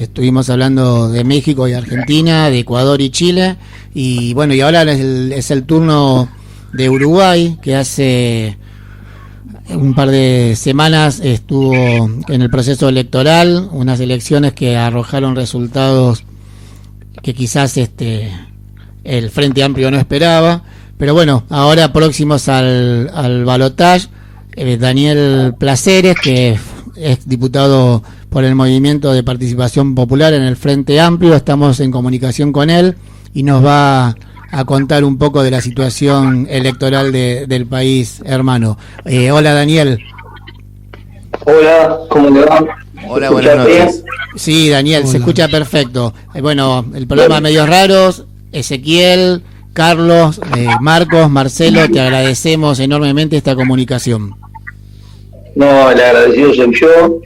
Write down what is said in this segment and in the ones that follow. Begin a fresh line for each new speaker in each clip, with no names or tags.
estuvimos hablando de México y Argentina, de Ecuador y Chile, y bueno, y ahora es el turno de Uruguay, que hace un par de semanas estuvo en el proceso electoral, unas elecciones que arrojaron resultados que quizás el Frente Amplio no esperaba, pero bueno, ahora próximos al balotaje, Daniel Placeres, que es diputado por el Movimiento de Participación Popular en el Frente Amplio, estamos en comunicación con él y nos va a contar un poco de la situación electoral del país hermano. Hola, Daniel.
Hola, ¿cómo le va?
Hola, buenas noches. Sí, Daniel, hola. Se escucha perfecto. Bueno, el programa Medios Raros, Ezequiel, Carlos, Marcos, Marcelo, te agradecemos enormemente esta comunicación.
No, el agradecido soy yo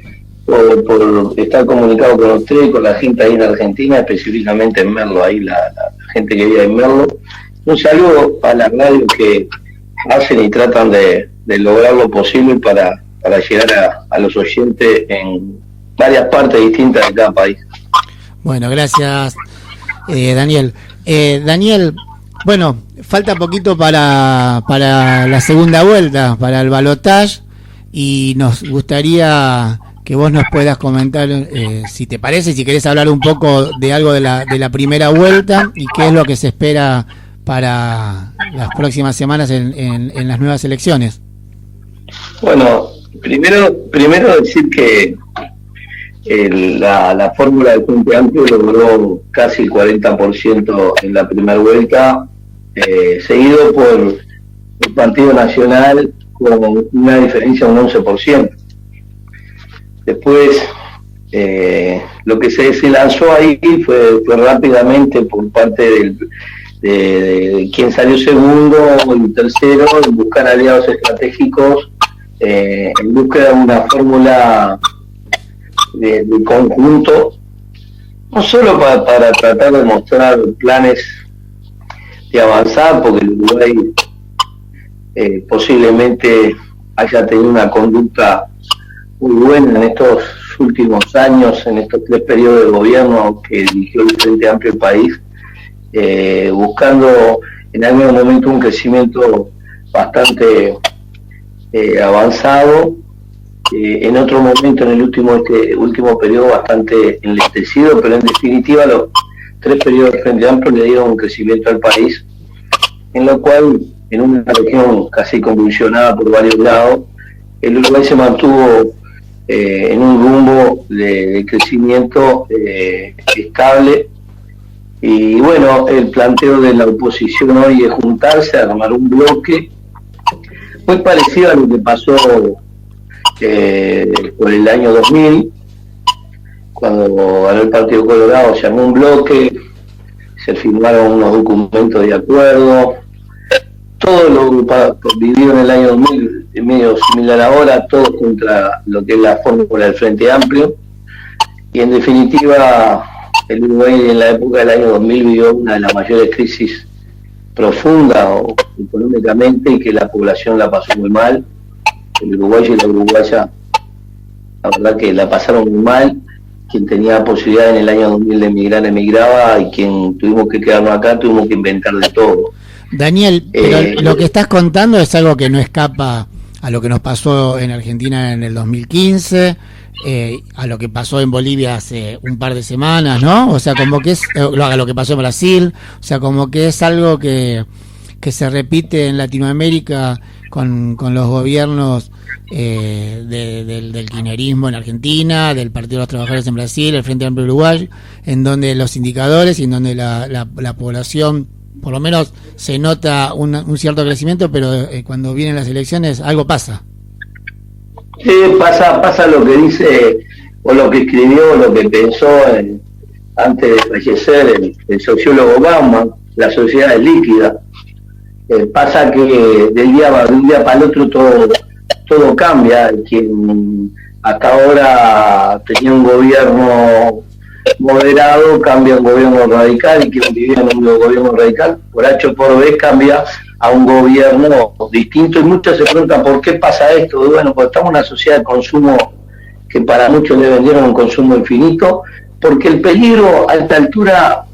por estar comunicado con usted y con la gente ahí en Argentina, específicamente en Merlo, ahí la gente que vive en Merlo. Un saludo a las radios que hacen y tratan de lograr lo posible para llegar a los oyentes en varias partes distintas de cada país.
Bueno, gracias, Daniel. Daniel, bueno, falta poquito para la segunda vuelta, para el balotaje, y nos gustaría que vos nos puedas comentar, si te parece, si querés hablar un poco de algo de la primera vuelta y qué es lo que se espera para las próximas semanas en las nuevas elecciones.
Bueno, primero decir que la fórmula del Frente Amplio logró casi el 40% en la primera vuelta, seguido por el Partido Nacional con una diferencia de un 11%. Después, lo que se lanzó ahí fue rápidamente por parte de quien salió segundo y tercero, en buscar aliados estratégicos, en búsqueda de una fórmula de conjunto, no solo para tratar de mostrar planes de avanzar, porque el Uruguay posiblemente haya tenido una conducta muy buena en estos últimos años, en estos 3 periodos de gobierno que dirigió el Frente Amplio el país, buscando en algún momento un crecimiento bastante avanzado, en otro momento en el último periodo bastante enlentecido, pero en definitiva los 3 periodos del Frente Amplio le dieron un crecimiento al país, en lo cual, en una región casi convulsionada por varios lados, el Uruguay se mantuvo en un rumbo de crecimiento estable. Y bueno, el planteo de la oposición hoy es juntarse, armar un bloque muy parecido a lo que pasó por el año 2000, cuando ganó el Partido Colorado, se armó un bloque, se firmaron unos documentos de acuerdo, todo lo vivido en el año 2000 es medio similar ahora, todo contra lo que es la fórmula del Frente Amplio, y en definitiva el Uruguay en la época del año 2000 vivió una de las mayores crisis profundas económicamente, y que la población la pasó muy mal. El uruguayo y la uruguaya, la verdad que la pasaron muy mal. Quien tenía posibilidad en el año 2000 de emigrar, emigraba, y quien tuvimos que quedarnos acá, tuvimos que inventar de todo.
Daniel, pero lo que estás contando es algo que no escapa a lo que nos pasó en Argentina en el 2015, a lo que pasó en Bolivia hace un par de semanas, ¿no? O sea, como que es a lo que pasó en Brasil, o sea, como que es algo que se repite en Latinoamérica con los gobiernos del kirchnerismo en Argentina, del Partido de los Trabajadores en Brasil, el Frente Amplio Uruguayo, en donde los indicadores y en donde la población, por lo menos, se nota un cierto crecimiento, pero cuando vienen las elecciones algo pasa.
Sí, pasa lo que dice, o lo que escribió, o lo que pensó antes de fallecer el sociólogo Bauman: la sociedad es líquida. Pasa que de un día para el otro todo cambia. Quien hasta ahora tenía un gobierno moderado cambia a un gobierno radical, y quien vivía en un gobierno radical, por H o por B, cambia a un gobierno distinto. Y muchos se preguntan por qué pasa esto. Y bueno, pues estamos en una sociedad de consumo que para muchos le vendieron un consumo infinito, porque el peligro a esta altura,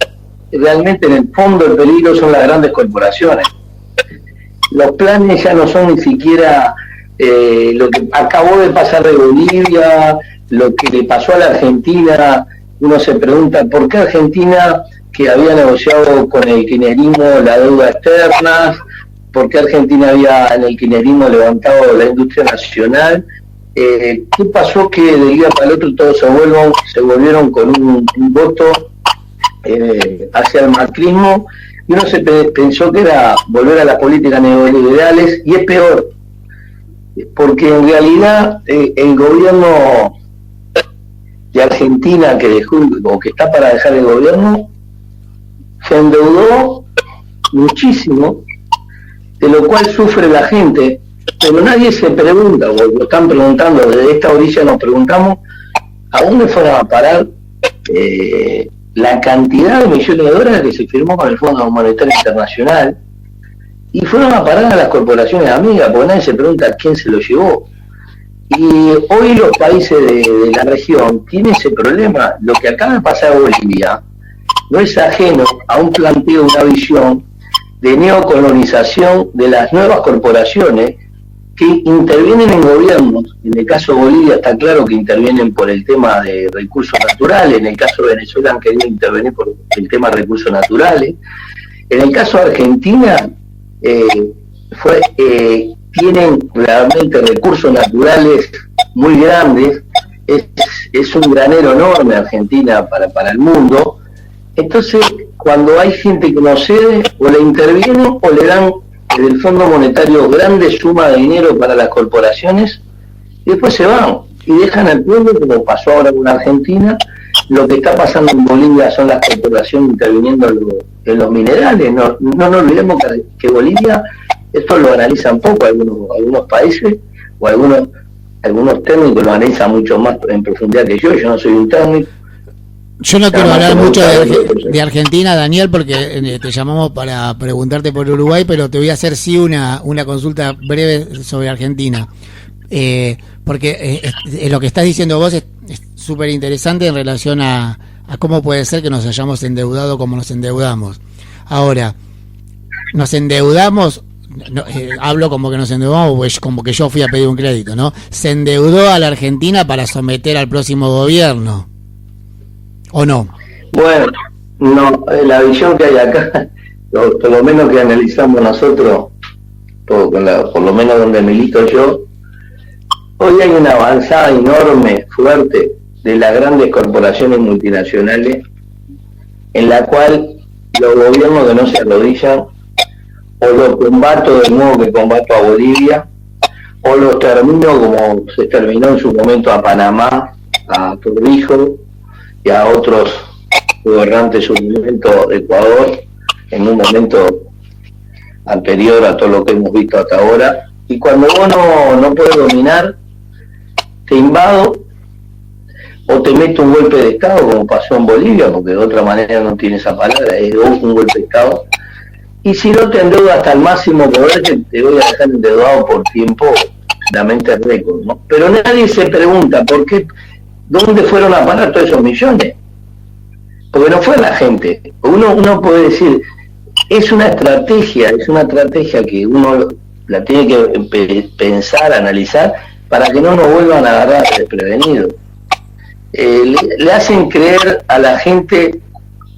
realmente en el fondo el peligro son las grandes corporaciones. Los planes ya no son ni siquiera lo que acabó de pasar de Bolivia, lo que le pasó a la Argentina. Uno se pregunta por qué Argentina, que había negociado con el kirchnerismo la deuda externa, por qué Argentina había en el kirchnerismo levantado la industria nacional. ¿Qué pasó que de un día para el otro todos se volvieron con un voto hacia el macrismo? Y uno se pensó que era volver a las políticas neoliberales, y es peor, porque en realidad el gobierno de Argentina que dejó o que está para dejar el gobierno se endeudó muchísimo, de lo cual sufre la gente, pero nadie se pregunta, o lo están preguntando, desde esta orilla nos preguntamos a dónde fueron a parar la cantidad de millones de dólares que se firmó con el Fondo Monetario Internacional, y fueron a parar a las corporaciones amigas, porque nadie se pregunta quién se lo llevó. Y hoy los países de la región tienen ese problema. Lo que acaba de pasar en Bolivia no es ajeno a un planteo, una visión de neocolonización de las nuevas corporaciones que intervienen en gobiernos. En el caso de Bolivia está claro que intervienen por el tema de recursos naturales, en el caso de Venezuela han querido intervenir por el tema de recursos naturales. En el caso de Argentina, tienen realmente recursos naturales muy grandes, es un granero enorme Argentina para el mundo. Entonces, cuando hay gente que no cede, o le intervienen o le dan del Fondo Monetario grandes sumas de dinero para las corporaciones, y después se van y dejan al pueblo, como pasó ahora con Argentina. Lo que está pasando en Bolivia son las corporaciones interviniendo en los minerales. No nos olvidemos que Bolivia, esto lo analizan poco algunos países, o algunos técnicos lo analizan mucho más en profundidad que yo no soy un técnico.
Yo no quiero hablar mucho de Argentina, Daniel, porque te llamamos para preguntarte por Uruguay, pero te voy a hacer sí una consulta breve sobre Argentina. Porque lo que estás diciendo vos es súper interesante en relación a cómo puede ser que nos hayamos endeudado como nos endeudamos. Ahora, nos endeudamos, hablo como que nos endeudamos, pues como que yo fui a pedir un crédito, ¿no? Se endeudó a la Argentina para someter al próximo gobierno, ¿o no?
Bueno, no, la visión que hay acá, por lo menos que analizamos nosotros, por lo menos donde milito yo, hoy hay una avanzada enorme, fuerte, de las grandes corporaciones multinacionales, en la cual los gobiernos que no se arrodillan, o los combato de nuevo que combato a Bolivia, o los termino como se terminó en su momento a Panamá, a Torrijos y a otros gobernantes de su momento de Ecuador, en un momento anterior a todo lo que hemos visto hasta ahora. Y cuando vos no puedes dominar, te invado o te meto un golpe de Estado, como pasó en Bolivia, porque de otra manera no tiene esa palabra, es un golpe de Estado. Y si no te endeudo hasta el máximo poder, te voy a dejar endeudado por tiempo realmente récord, ¿no? Pero nadie se pregunta por qué, dónde fueron a parar todos esos millones. Porque no fue la gente. Uno puede decir, es una estrategia que uno la tiene que pensar, analizar, para que no nos vuelvan a agarrar desprevenidos. Le hacen creer a la gente,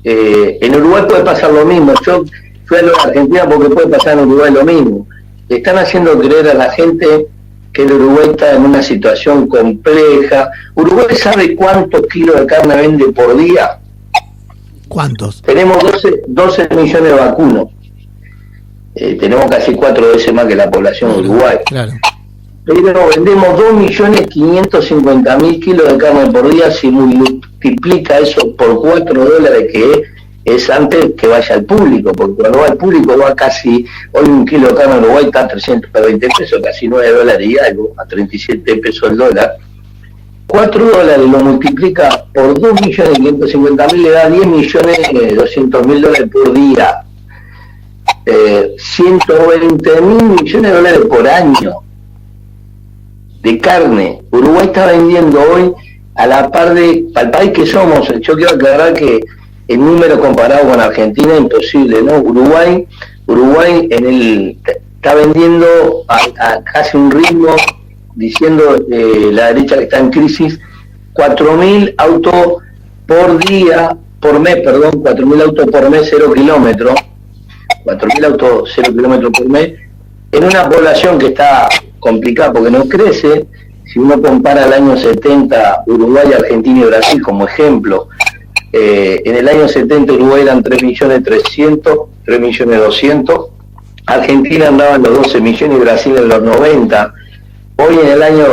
en Uruguay puede pasar lo mismo. Yo fui a la Argentina porque puede pasar en Uruguay lo mismo. Le están haciendo creer a la gente que el Uruguay está en una situación compleja. ¿Uruguay sabe cuántos kilos de carne vende por día?
¿Cuántos?
Tenemos 12 millones de vacunos. Tenemos casi 4 veces más que la población de Uruguay.
Claro.
Pero vendemos 2.550.000 kilos de carne por día. Si multiplica eso por $4, que es antes que vaya al público, porque cuando va al público va casi, hoy un kilo de carne en Uruguay está a 320 pesos, casi $9 y algo, a 37 pesos el dólar. $4 lo multiplica por 2.550.000, le da $10.200.000 por día. 120.000 millones de dólares por año de carne. Uruguay está vendiendo hoy a la par de, al país que somos. Yo quiero aclarar que el número comparado con Argentina es imposible, ¿no? Uruguay está vendiendo a casi un ritmo, diciendo la derecha que está en crisis, 4.000 autos por día, por mes, perdón, 4.000 autos por mes, 0 kilómetros, 4.000 autos 0 kilómetros por mes, en una población que está complicada porque no crece. Si uno compara el año 70, Uruguay, Argentina y Brasil como ejemplo, en el año 70 Uruguay eran 3.300.000, 3.200.000, Argentina andaba en los 12 millones y Brasil en los 90. Hoy en el año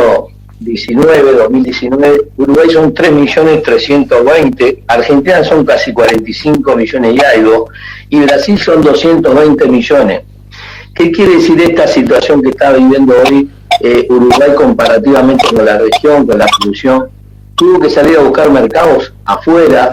2019, Uruguay son 3.320.000, Argentina son casi 45 millones y algo, y Brasil son 220 millones. ¿Qué quiere decir esta situación que está viviendo hoy Uruguay comparativamente con la región, con la producción? Tuvo que salir a buscar mercados afuera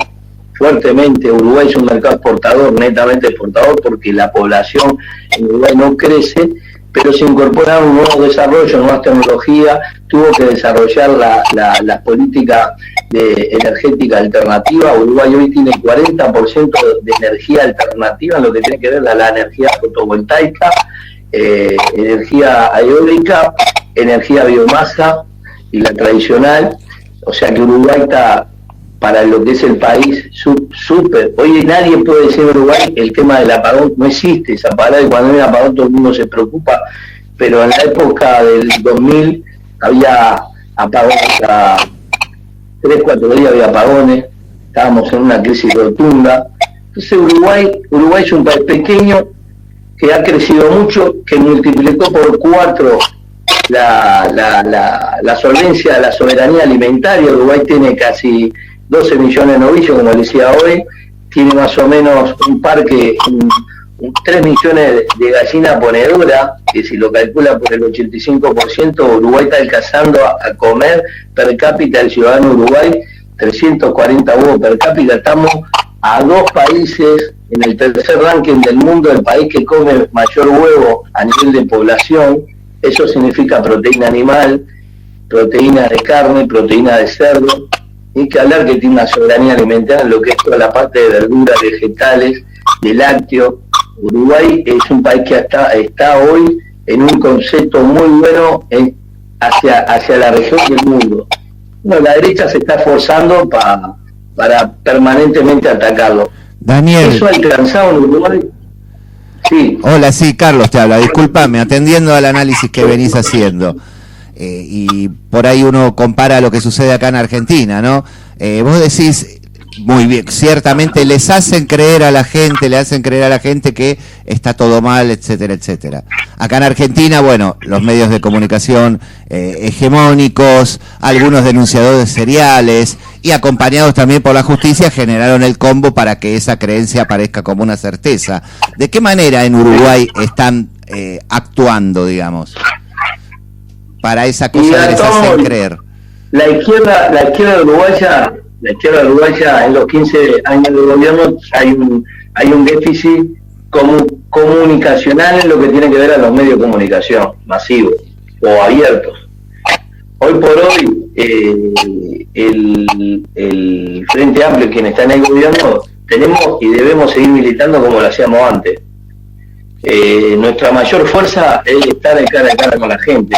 fuertemente. Uruguay es un mercado exportador, netamente exportador, porque la población en Uruguay no crece, pero se incorporaron nuevos desarrollos, nuevas tecnologías. Tuvo que desarrollar la política energética alternativa. Uruguay hoy tiene 40% de energía alternativa en lo que tiene que ver la energía fotovoltaica, energía eólica, energía biomasa y la tradicional. O sea que Uruguay está, para lo que es el país, súper. Hoy nadie puede decir en Uruguay el tema del apagón, no existe esa palabra, y cuando hay un apagón todo el mundo se preocupa, pero en la época del 2000 había apagones, a 3-4 días había apagones, estábamos en una crisis rotunda. Entonces Uruguay es un país pequeño que ha crecido mucho, que multiplicó por 4 la solvencia, la soberanía alimentaria. Uruguay tiene casi 12 millones de novillos, como decía hoy, tiene más o menos un parque, 3 millones de gallinas ponedoras, que si lo calcula por el 85%, Uruguay está alcanzando a comer per cápita el ciudadano Uruguay 340 huevos per cápita. Estamos a 2 países en el tercer ranking del mundo, el país que come mayor huevo a nivel de población. Eso significa proteína animal, proteína de carne, proteína de cerdo. Hay que hablar que tiene una soberanía alimentaria en lo que es toda la parte de verduras, vegetales, de lácteos. Uruguay es un país que está hoy en un concepto muy bueno hacia la región y el mundo. Bueno, la derecha se está esforzando para permanentemente atacarlo.
Daniel.
Eso ha alcanzado en Uruguay. Sí.
Hola, sí, Carlos te habla. Discúlpame, atendiendo al análisis que venís haciendo. Y por ahí uno compara lo que sucede acá en Argentina, ¿no? Vos decís, muy bien, ciertamente le hacen creer a la gente que está todo mal, etcétera, etcétera. Acá en Argentina, bueno, los medios de comunicación hegemónicos, algunos denunciadores seriales y acompañados también por la justicia generaron el combo para que esa creencia aparezca como una certeza. ¿De qué manera en Uruguay están actuando, digamos, para esa cosa que les hacen creer?
La izquierda uruguaya en los 15 años de gobierno hay un déficit comunicacional en lo que tiene que ver a los medios de comunicación masivos o abiertos. Hoy por hoy el Frente Amplio, quien está en el gobierno, tenemos y debemos seguir militando como lo hacíamos antes. Nuestra mayor fuerza es estar de cara a cara con la gente,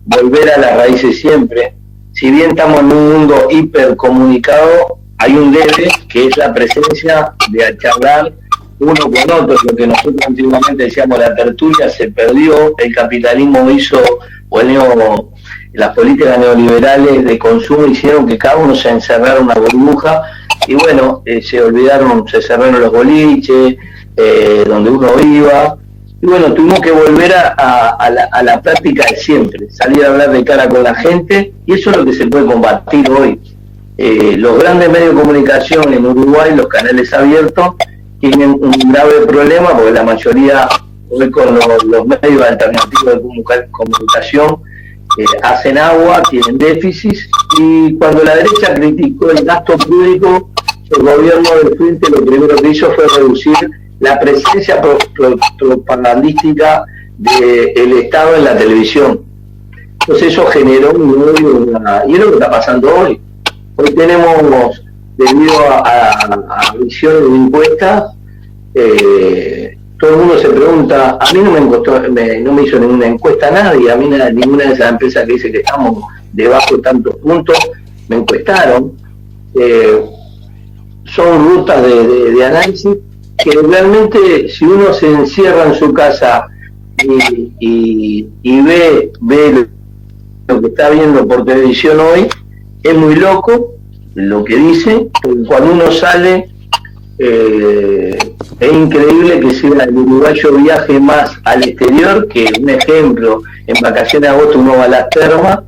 volver a las raíces siempre. Si bien estamos en un mundo hipercomunicado, hay un debe que es la presencia de charlar uno con otro. Lo que nosotros antiguamente decíamos la tertulia se perdió, el capitalismo hizo, las políticas neoliberales de consumo hicieron que cada uno se encerrara en una burbuja y bueno, se cerraron los boliches, donde uno iba. Y bueno, tuvimos que volver a la práctica de siempre, salir a hablar de cara con la gente, y eso es lo que se puede combatir hoy. Los grandes medios de comunicación en Uruguay, los canales abiertos, tienen un grave problema porque la mayoría, hoy con los medios alternativos de comunicación, hacen agua, tienen déficit, y cuando la derecha criticó el gasto público, el gobierno del Frente lo primero que hizo fue reducir la presencia propagandística del Estado en la televisión. Entonces eso generó un odio, y es lo que está pasando hoy. Hoy tenemos, debido a visiones de encuestas, todo el mundo se pregunta, a mí no me hizo ninguna encuesta nadie, a mí ninguna de esas empresas que dice que estamos debajo de tantos puntos, me encuestaron. Son rutas de análisis que realmente, si uno se encierra en su casa y ve lo que está viendo por televisión hoy, es muy loco lo que dice, porque cuando uno sale, es increíble que si el uruguayo viaje más al exterior, que un ejemplo, en vacaciones de agosto uno va a las termas,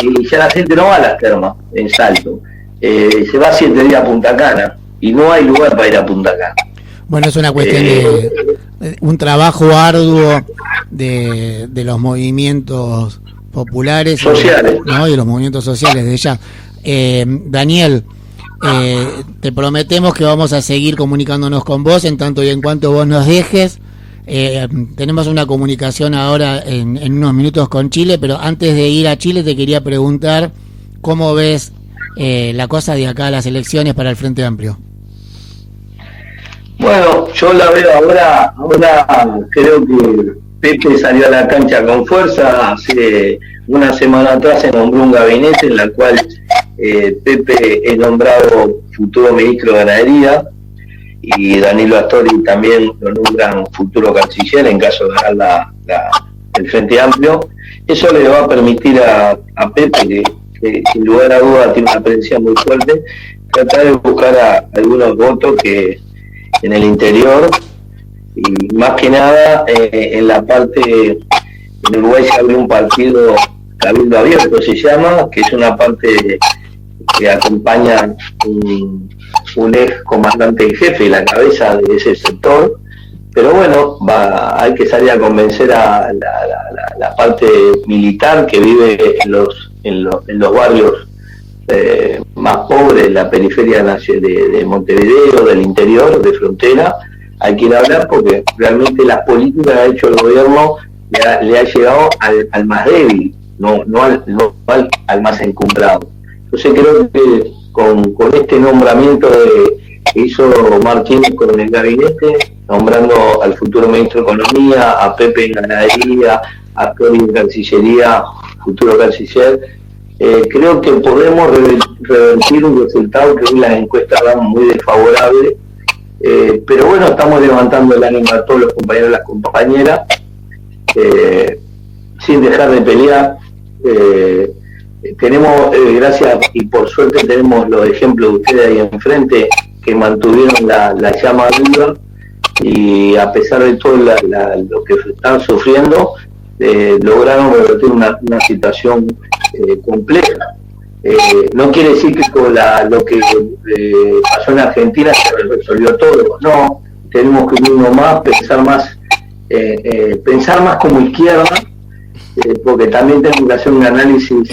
y ya la gente no va a las termas, en Salto, se va 7 días a Punta Cana, y no hay lugar para ir a Punta Cana.
Bueno, es una cuestión de un trabajo arduo de los movimientos populares
sociales,
¿no? Y de los movimientos sociales de ella. Daniel, te prometemos que vamos a seguir comunicándonos con vos en tanto y en cuanto vos nos dejes. Tenemos una comunicación ahora en unos minutos con Chile, pero antes de ir a Chile te quería preguntar cómo ves la cosa de acá a las elecciones para el Frente Amplio.
Bueno, yo la veo ahora creo que Pepe salió a la cancha con fuerza. Hace una semana atrás se nombró un gabinete en la cual Pepe es nombrado futuro ministro de Ganadería y Danilo Astori también lo nombran futuro canciller en caso de ganar el Frente Amplio. Eso le va a permitir a Pepe, que sin lugar a dudas tiene una presencia muy fuerte, tratar de buscar algunos votos que en el interior, y más que nada en la parte, en Uruguay se abrió un partido, Cabildo Abierto se llama, que es una parte que acompaña un ex comandante en jefe y la cabeza de ese sector, pero bueno, hay que salir a convencer a la parte militar que vive en los barrios más pobres, la periferia de Montevideo, del interior, de frontera. Hay que ir a hablar porque realmente las políticas que ha hecho el gobierno le ha llegado al más débil, no al más encumbrado. Entonces creo que con este nombramiento que hizo Martínez con el gabinete, nombrando al futuro ministro de Economía, a Pepe en Ganadería, a Tori en Cancillería, futuro canciller, creo que podemos revertir un resultado que hoy las encuestas dan muy desfavorable, pero bueno, estamos levantando el ánimo a todos los compañeros y las compañeras, sin dejar de pelear. Tenemos, gracias y por suerte tenemos los ejemplos de ustedes ahí enfrente que mantuvieron la llama viva y a pesar de todo lo que están sufriendo, lograron revertir una situación compleja. No quiere decir que con lo que pasó en Argentina se resolvió todo, no, tenemos que unirnos más, pensar más como izquierda, porque también tenemos que hacer un análisis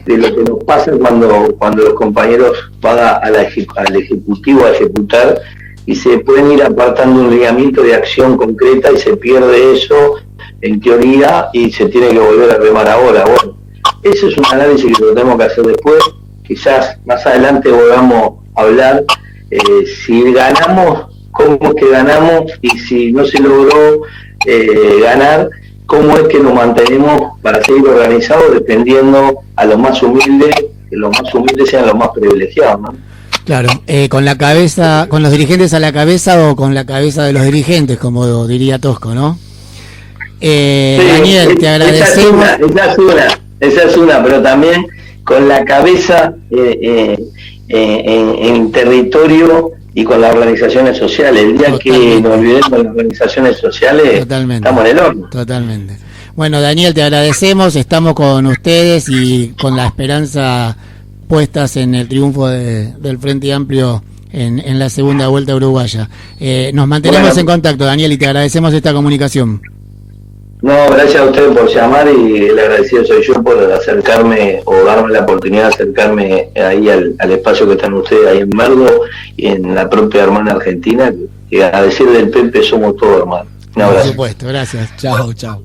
de lo que nos pasa cuando los compañeros van al Ejecutivo a ejecutar y se pueden ir apartando un lineamiento de acción concreta y se pierde eso en teoría y se tiene que volver a remar ahora. Bueno, ese es un análisis que lo tenemos que hacer después, quizás más adelante volvamos a hablar si ganamos, cómo es que ganamos y si no se logró ganar, cómo es que nos mantenemos para seguir organizados dependiendo a los más humildes, que los más humildes sean los más privilegiados, ¿no?
Claro, con la cabeza, con los dirigentes a la cabeza o con la cabeza de los dirigentes, como diría Tosco, ¿no? Sí, Daniel, te agradecemos.
Esa es una, pero también con la cabeza en territorio y con las organizaciones sociales. El día que nos olvidemos de las organizaciones sociales, estamos en el horno.
Totalmente. Bueno, Daniel, te agradecemos, estamos con ustedes y con la esperanza puestas en el triunfo del Frente Amplio en la segunda vuelta uruguaya. Nos mantenemos en contacto, Daniel, y te agradecemos esta comunicación.
No, gracias a ustedes por llamar y el agradecido soy yo por acercarme o darme la oportunidad de acercarme ahí al espacio que están ustedes ahí en Merlo y en la propia hermana Argentina, que a decir del Pepe somos todos hermanos. Un abrazo.
Por supuesto, gracias. Chao, chao.